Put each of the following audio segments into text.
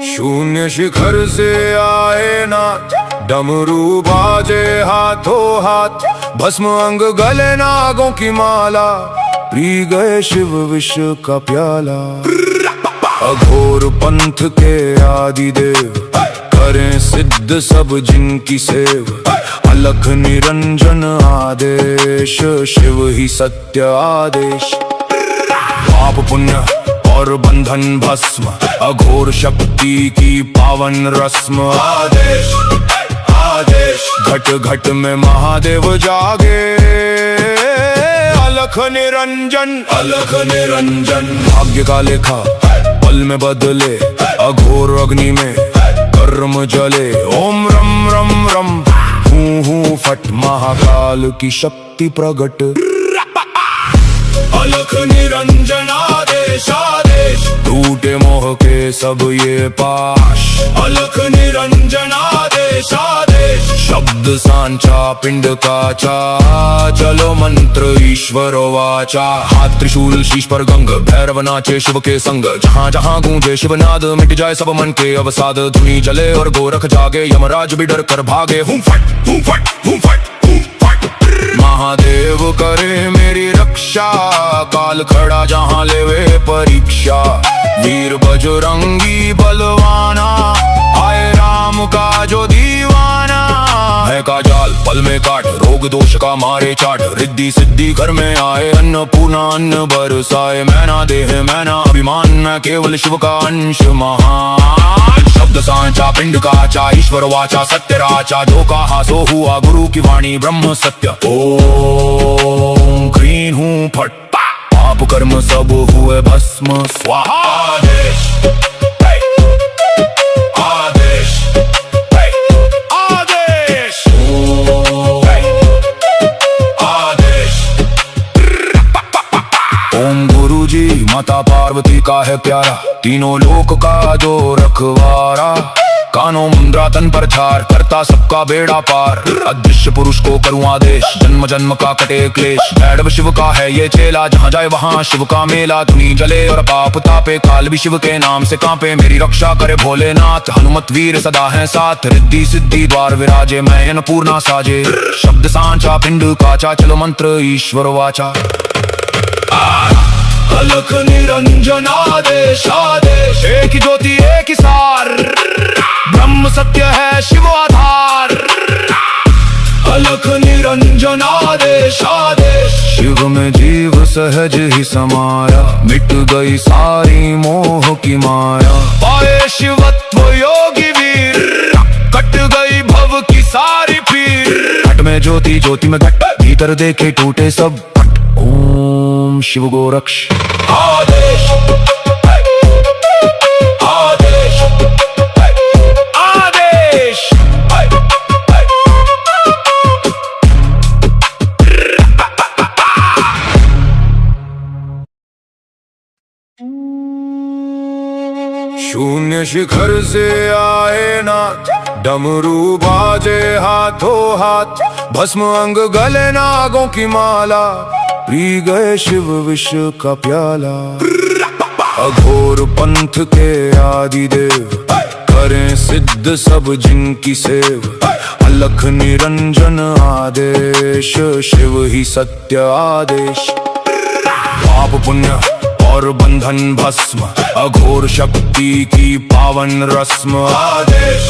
शून्य शिखर से आए नाथ, डमरू बाजे हाथों हाथ, भस्म अंग गले नागों की माला, पी गए शिव विष का प्याला। अघोर पंथ के आदिदेव, करें सिद्ध सब जिनकी सेव, अलख निरंजन आदेश, शिव ही सत्य आदेश। पाप पुण्य और बंधन भस्म, अघोर शक्ति की पावन रस्म, आदेश आदेश। घट घट में महादेव जागे, अलख निरंजन अलख निरंजन। भाग्य का लेखा पल में बदले, अघोर अग्नि में कर्म जले। ओम रम रम रम, हूँ हूँ फट, महाकाल की शक्ति प्रगट। अलख निरंजन आदेश आदेश, टूटे मोह के सब ये पाश। अलख निरंजन आदेश आदेश, शब्द सांचा पिंड का चा, चलो मंत्र ईश्वर वाचा। हाथ त्रिशूल शीश पर गंग, भैरव नाचे शिव के संग। जहाँ जहाँ गूंजे शिवनाद, मिट जाए सब मन के अवसाद। धुनी जले और गोरख जागे, यमराज भी डर कर भागे। हूँ फट हूँ फट हूँ फट हूँ फट। महादेव करे मेरी रक्षा, काल खड़ा जहाँ लेवे परीक्षा। वीर बजरंगी बलवाना, आए राम का जो दीवाना। है का जाल पल में काट, रोग दोष का मारे चाट। रिद्धि सिद्धि घर में आए, अन्नपूर्णा अन्न बरसाए। मैना देह मैना अभिमान, मैं केवल शिव का अंश महान। शब्द सांचा पिंड का चा, ईश्वर वाचा सत्य राचा। जो कहा सो हुआ, गुरु की वाणी ब्रह्म सत्य। ओम क्रीं हूँ फट, पाप कर्म सब हुए भस्म स्वाहा। आदेश आदेश आदेश आदेश। ओम गुरु जी माता पार्वती का है प्यारा, तीनों लोक का जो रखवारा। कानों मुंद्रा तन पर छार, करता सबका बेड़ा पार। अदृश्य पुरुष को करूँ आदेश, जन्म जन्म का कटे क्लेश। भैरव शिव का है ये चेला, जहाँ जाए वहाँ शिव का मेला। धुनी जले और पाप तापे, काल भी शिव के नाम से कांपे। मेरी रक्षा करे भोलेनाथ, हनुमत वीर सदा है साथ। रिद्धि सिद्धि द्वार विराजे, मैं अन्नपूर्णा साजे। शब्द सांचा पिंड काचा, चलो मंत्र ईश्वर वाचा। अलख निरंजन आदेश आदेश, एक ही ज्योति एक ही सार। ब्रह्म सत्य है शिव आधार। अलख निरंजन आदेश आदेश, शिव में जीव सहज ही समाया। मिट गई सारी मोह की माया, पाए शिवत्व योगी वीर। कट गई भव की सारी पीर। घट में ज्योति ज्योति में घट, भीतर देखे टूटे सब पट। ओम शिव गोरक्ष आदेश आदेश आदेश। शून्य शिखर से आए नाथ, डमरू बाजे हाथों हाथ, भस्म अंग गले नागों की माला। पी गए शिव विष का प्याला। अघोर पंथ के आदिदेव, करें सिद्ध सब जिनकी सेव। अलख निरंजन आदेश, शिव ही सत्य आदेश। पाप पुण्य और बंधन भस्म, अघोर शक्ति की पावन रस्म। आदेश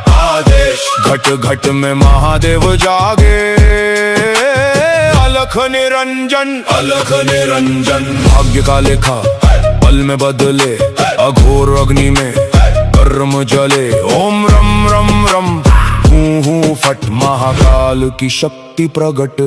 आदेश, घट घट में महादेव जागे। अलख निरंजन अलख निरंजन। भाग्य का लेखा पल में बदले, अघोर अग्नि में कर्म जले। ओम रम रम रम, हूँ हूँ फट, महाकाल की शक्ति प्रगट।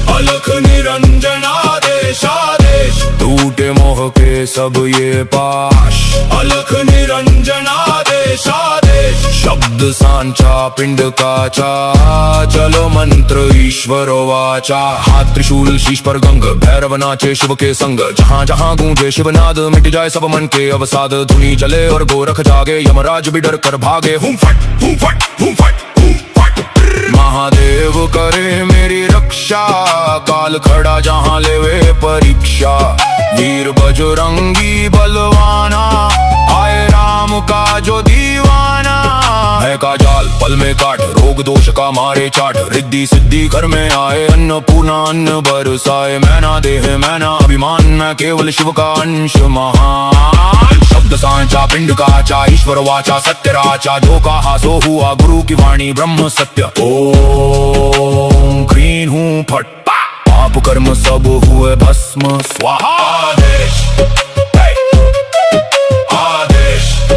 अलख निरंजन आदेश आदेश, टूटे मोह के सब ये पाश। अलख निरंजन आदेश आदेश, शब्द सांचा पिंड का चा, चलो मंत्र ईश्वर वाचा। हाथ त्रिशूल शीश पर गंग, भैरव नाचे शिव के संग। जहाँ जहाँ गूंजे शिवनाद, मिट जाए सब मन के अवसाद। धुनी जले और गोरख जागे, यमराज भी डर कर भागे। हूँ फट हूँ फट हूँ फट हूँ फट। महादेव करे मेरी रक्षा, काल खड़ा जहाँ लेवे परीक्षा। वीर बजरंगी बलवाना, आए राम का जो दीवाना। है का जाल पल में काट, रोग दोष का मारे चाट, रिद्धि सिद्धि घर में आए, अन्नपूर्णा अन्न बरसाए। मैना देह मैना अभिमान, मैं केवल शिव का अंश महान। शब्द सांचा पिंड काचा, ईश्वर वाचा सत्य राचा, जो कहा सो हुआ गुरु की वाणी ब्रह्म सत्य। ओम क्रीं हूँ फट, पाप कर्म सब हुए भस्म स्वाहा। आदेश आदेश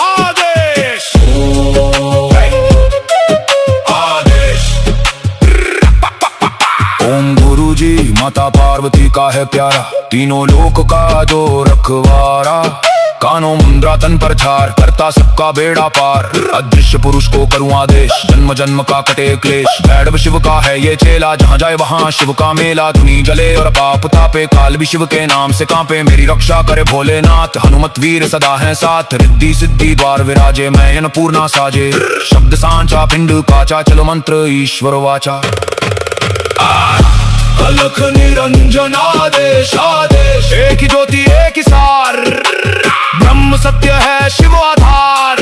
आदेश आदेश। ओम गुरु जी माता पार्वती का है प्यारा, तीनों लोक का जो रखवारा। कानों मुद्रा तन पर छार, करता सबका बेड़ा पार। अदृश्य पुरुष को करूं आदेश, जन्म जन्म का कटे क्लेश। भैरव शिव का है ये चेला, जहाँ जाए वहाँ शिव का मेला। धुनी जले और पाप तापे, काल भी शिव के नाम से कांपे। मेरी रक्षा करे भोलेनाथ, हनुमत वीर सदा है साथ। रिद्धि सिद्धि द्वार विराजे, मैं अन्नपूर्णा साजे। शब्द सांचा पिंड काचा, चलो मंत्र ईश्वर वाचा। अलख निरंजन आदेश आदेश, एक ही ज्योति एक ही सार। ब्रह्म सत्य है शिव आधार।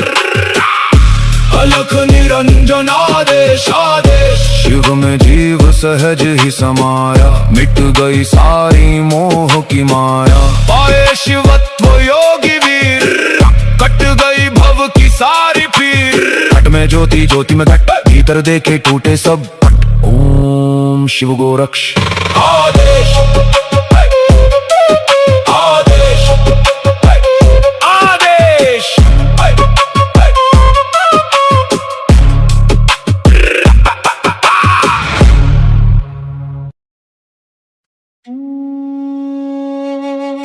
अलख निरंजन आदेश आदेश, शिव में जीव सहज ही समाया। मिट गई सारी मोह की माया, पाए शिवत्व योगी वीर। कट गई भव की सारी पीर। घट में ज्योति ज्योति में घट, भीतर देखे टूटे सब पट। ओम शिव गोरक्ष आदेश आदेश आदेश।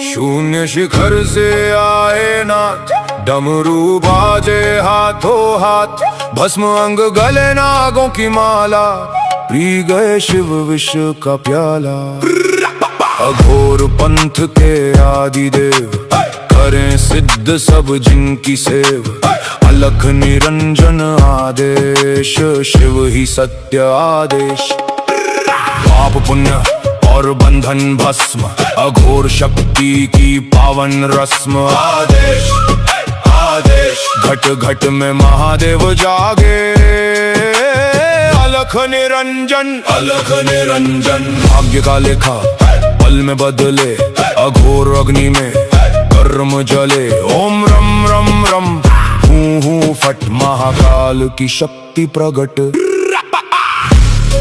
शून्य शिखर से आए नाथ, डमरू बाजे हाथों हाथ। भस्म अंग गले नागों की माला, पी गए शिव विष का प्याला। अघोर पंथ के आदि देव, करें सिद्ध सब जिनकी सेव। अलख निरंजन आदेश, शिव ही सत्य आदेश। पाप पुण्य और बंधन भस्म, अघोर शक्ति की पावन रस्म। आदेश आदेश, घट घट में महादेव जागे। अलख निरंजन भाग्य का लेखा पल में बदले। अघोर अग्नि में कर्म जले। ओम रम रम रम हूँ फट, महाकाल की शक्ति प्रगट।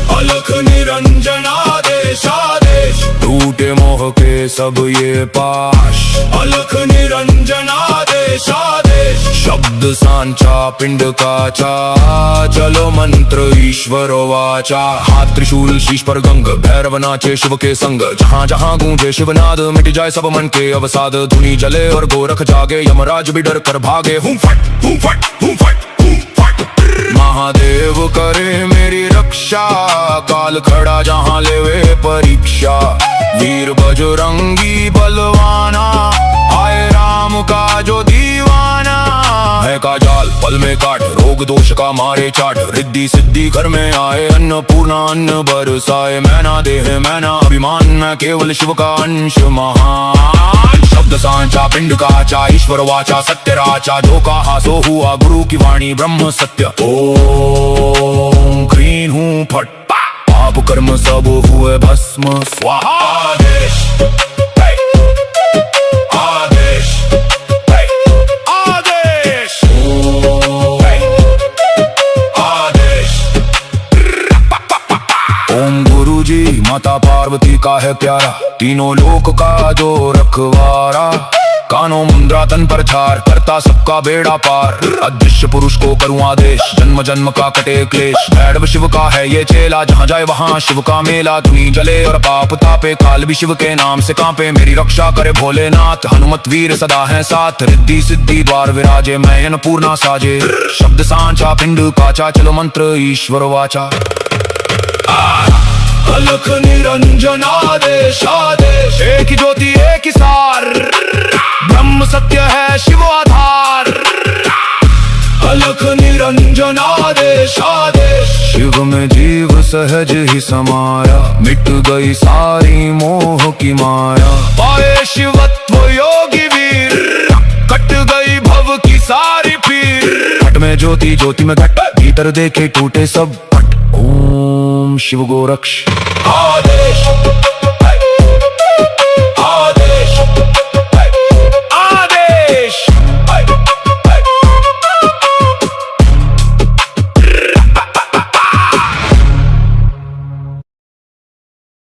अलख निरंजन आदेश आदेश, टूटे मोह के सब ये पाश। अलख निरंजन आदेश आदेश, शब्द सांचा पिंड काचा। चलो मंत्र ईश्वर वाचा। हाथ त्रिशूल शीश पर गंग, भैरव नाचे शिव के संग। जहाँ जहाँ गूंजे शिवनाद, मिट जाए सब मन के अवसाद। धुनी जले और गोरख जागे, यमराज भी डर कर भागे। हूँ फट हूँ फट हूँ फट हूँ फट। महादेव करे मेरी रक्षा, काल खड़ा जहाँ लेवे परीक्षा। वीर बजरंगी बलवाना, आए राम का जो दीवाना। है का जाल पल में काट, रोग दोष का मारे चाट। रिद्धि सिद्धि घर में आए, अन्नपूर्णा अन्न बरसाए। मैना देह मैना अभिमान, मैं केवल शिव का अंश महान। शब्द सांचा पिंड काचा, ईश्वर वाचा सत्य राचा। जो कहा सो हुआ गुरु की वाणी ब्रह्म सत्य। ओम क्रीं हूँ फट, पाप कर्म सब हुए भस्म स्वाहा। आदेश आदेश आदेश आदेश। ओम गुरु जी माता पार्वती का है प्यारा, तीनों लोक का जो रखवारा। कानों मुद्रा तन पर छार, करता सबका बेड़ा पार। अदृश्य पुरुष को करूं आदेश, जन्म जन्म का कटे क्लेश। भैरव शिव का है ये चेला, जहाँ जाए वहाँ शिव का मेला। धुनी जले और पाप तापे, काल भी शिव के नाम से कांपे। मेरी रक्षा करे भोलेनाथ, हनुमत वीर सदा है साथ। रिद्धि सिद्धि द्वार विराजे, मैं अन्नपूर्णा साजे। शब्द सांचा पिंड काचा, चलो मंत्र ईश्वर वाचा। अलख निरंजन आदेश आदेश, एक ही ज्योति एक ही सार। ब्रह्म सत्य है शिव आधार। अलख निरंजन आदेश आदेश, शिव शिव में जीव सहज ही समाया, मिट गई सारी मोह की माया। पाए शिवत्व योगी वीर, कट गई भव की सारी पीर। घट में ज्योति, ज्योति में घट, भीतर देखे टूटे सब पट। ओम शिव गोरक्ष आदेश।